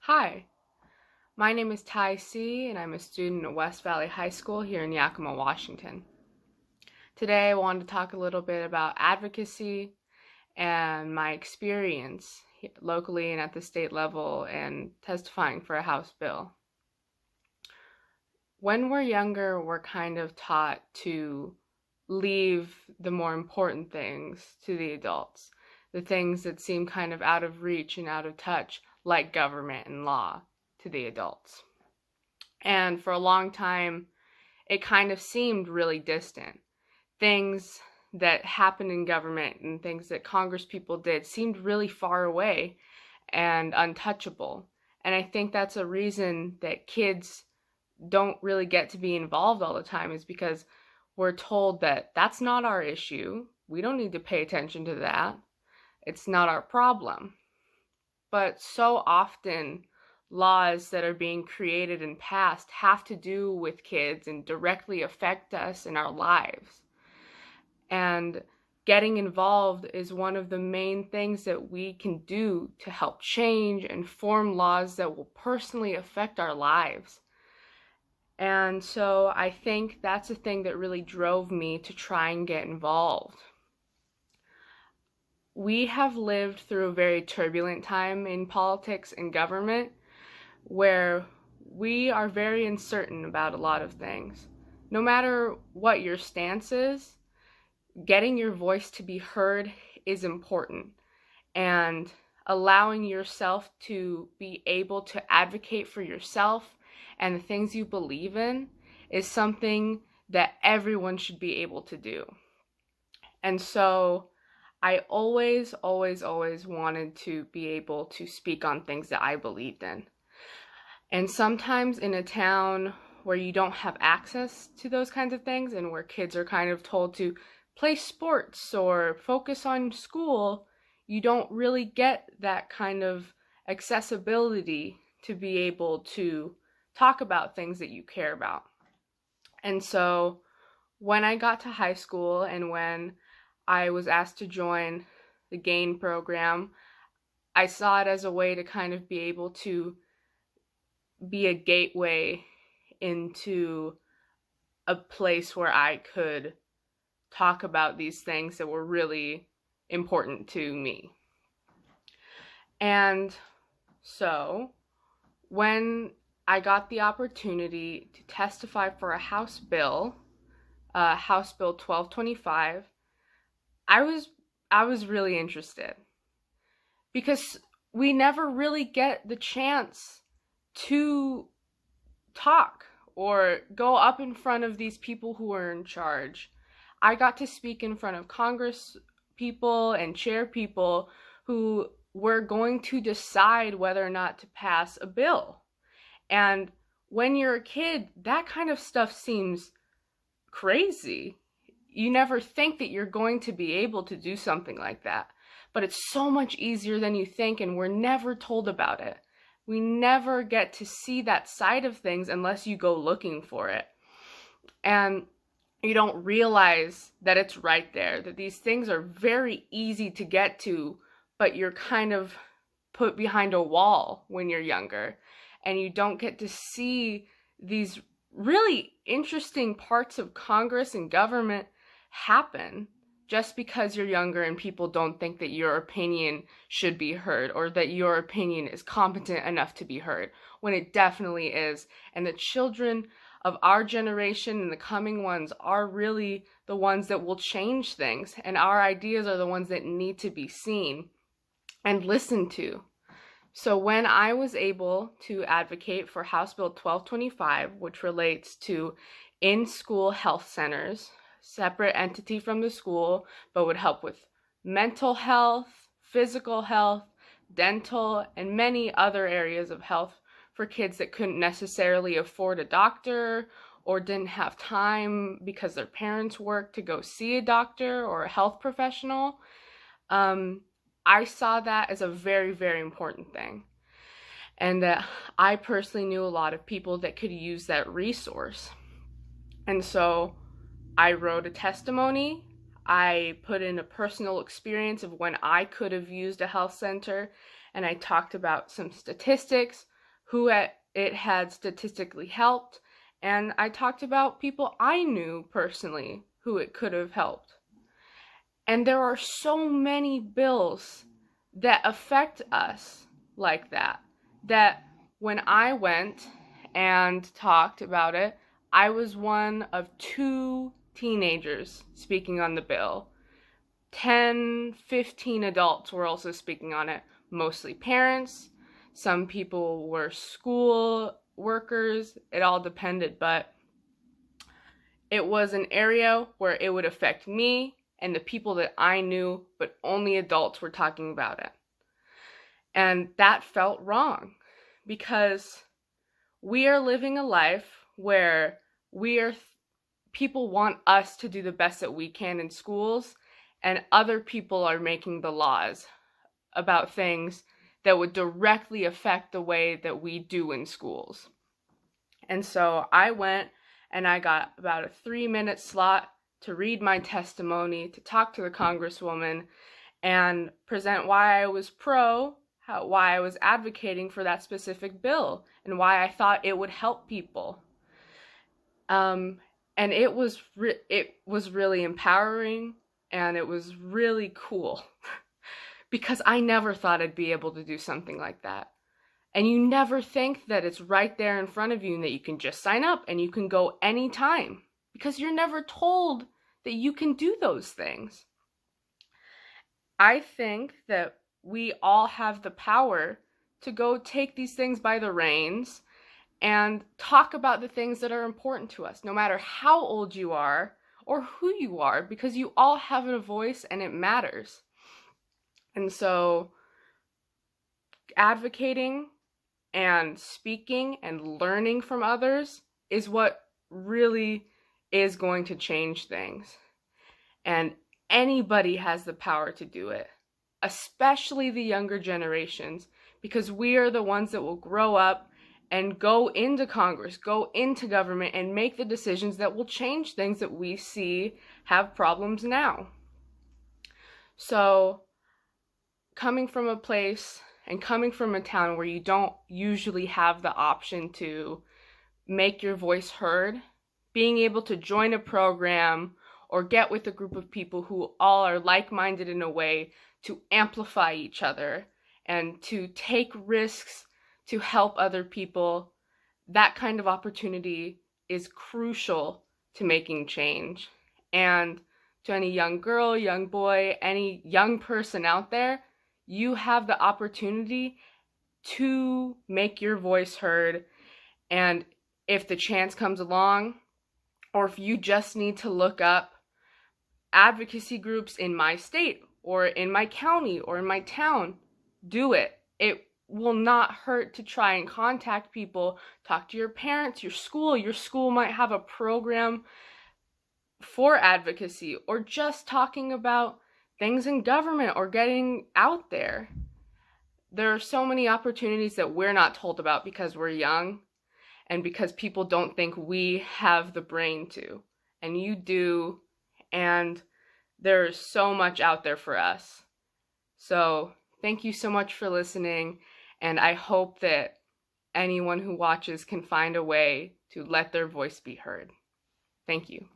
Hi, my name is Tai C, and I'm a student at West Valley High School here in Yakima, Washington. Today, I wanted to talk a little bit about advocacy and my experience locally and at the state level and testifying for a House bill. When we're younger, we're kind of taught to leave the more important things to the adults, the things that seem kind of out of reach and out of touch, like government and law, to the adults. And for a long time, it kind of seemed really distant. Things that happened in government and things that Congress people did seemed really far away and untouchable. And I think that's a reason that kids don't really get to be involved all the time, is because we're told that that's not our issue. We don't need to pay attention to that. It's not our problem. But so often, laws that are being created and passed have to do with kids and directly affect us in our lives. And getting involved is one of the main things that we can do to help change and form laws that will personally affect our lives. And so I think that's the thing that really drove me to try and get involved. We have lived through a very turbulent time in politics and government where we are very uncertain about a lot of things. No matter what your stance is, getting your voice to be heard is important, and allowing yourself to be able to advocate for yourself and the things you believe in is something that everyone should be able to do. And so I always wanted to be able to speak on things that I believed in. And sometimes in a town where you don't have access to those kinds of things and where kids are kind of told to play sports or focus on school, you don't really get that kind of accessibility to be able to talk about things that you care about. And so when I got to high school and when I was asked to join the GAIN program, I saw it as a way to kind of be able to be a gateway into a place where I could talk about these things that were really important to me. And so when I got the opportunity to testify for a House bill, House Bill 1225, I was really interested because we never really get the chance to talk or go up in front of these people who are in charge. I got to speak in front of Congress people and chair people who were going to decide whether or not to pass a bill. And when you're a kid, that kind of stuff seems crazy. You never think that you're going to be able to do something like that. But it's so much easier than you think, and we're never told about it. We never get to see that side of things unless you go looking for it. And you don't realize that it's right there, that these things are very easy to get to, but you're kind of put behind a wall when you're younger. And you don't get to see these really interesting parts of Congress and government happen just because you're younger and people don't think that your opinion should be heard or that your opinion is competent enough to be heard, when it definitely is. And the children of our generation and the coming ones are really the ones that will change things, and our ideas are the ones that need to be seen and listened to. So when I was able to advocate for House Bill 1225, which relates to in-school health centers, separate entity from the school, but would help with mental health, physical health, dental, and many other areas of health for kids that couldn't necessarily afford a doctor or didn't have time because their parents worked to go see a doctor or a health professional. I saw that as a very, very important thing. And that I personally knew a lot of people that could use that resource. And so I wrote a testimony. I put in a personal experience of when I could have used a health center, and I talked about some statistics it had statistically helped, and I talked about people I knew personally who it could have helped. And there are so many bills that affect us like that, that when I went and talked about it, I was one of 2 teenagers speaking on the bill. 10, 15 adults were also speaking on it, mostly parents. Some people were school workers. It all depended, but it was an area where it would affect me and the people that I knew, but only adults were talking about it. And that felt wrong because we are living a life where people want us to do the best that we can in schools, and other people are making the laws about things that would directly affect the way that we do in schools. And so I went and I got about a 3-minute slot to read my testimony, to talk to the congresswoman, and present why I was why I was advocating for that specific bill, and why I thought it would help people. And it was really empowering, and it was really cool because I never thought I'd be able to do something like that. And you never think that it's right there in front of you and that you can just sign up and you can go anytime, because you're never told that you can do those things. I think that we all have the power to go take these things by the reins and talk about the things that are important to us, no matter how old you are or who you are, because you all have a voice and it matters. And so advocating and speaking and learning from others is what really is going to change things. And anybody has the power to do it, especially the younger generations, because we are the ones that will grow up and go into Congress, go into government, and make the decisions that will change things that we see have problems now. So, coming from a place and coming from a town where you don't usually have the option to make your voice heard, being able to join a program or get with a group of people who all are like-minded in a way to amplify each other and to take risks to help other people, that kind of opportunity is crucial to making change. And to any young girl, young boy, any young person out there, you have the opportunity to make your voice heard. And if the chance comes along, or if you just need to look up advocacy groups in my state or in my county or in my town, do it. It will not hurt to try and contact people, talk to your parents, your school. Your school might have a program for advocacy, or just talking about things in government or getting out there. There are so many opportunities that we're not told about because we're young and because people don't think we have the brain to. And you do, and there's so much out there for us. So thank you so much for listening, and I hope that anyone who watches can find a way to let their voice be heard. Thank you.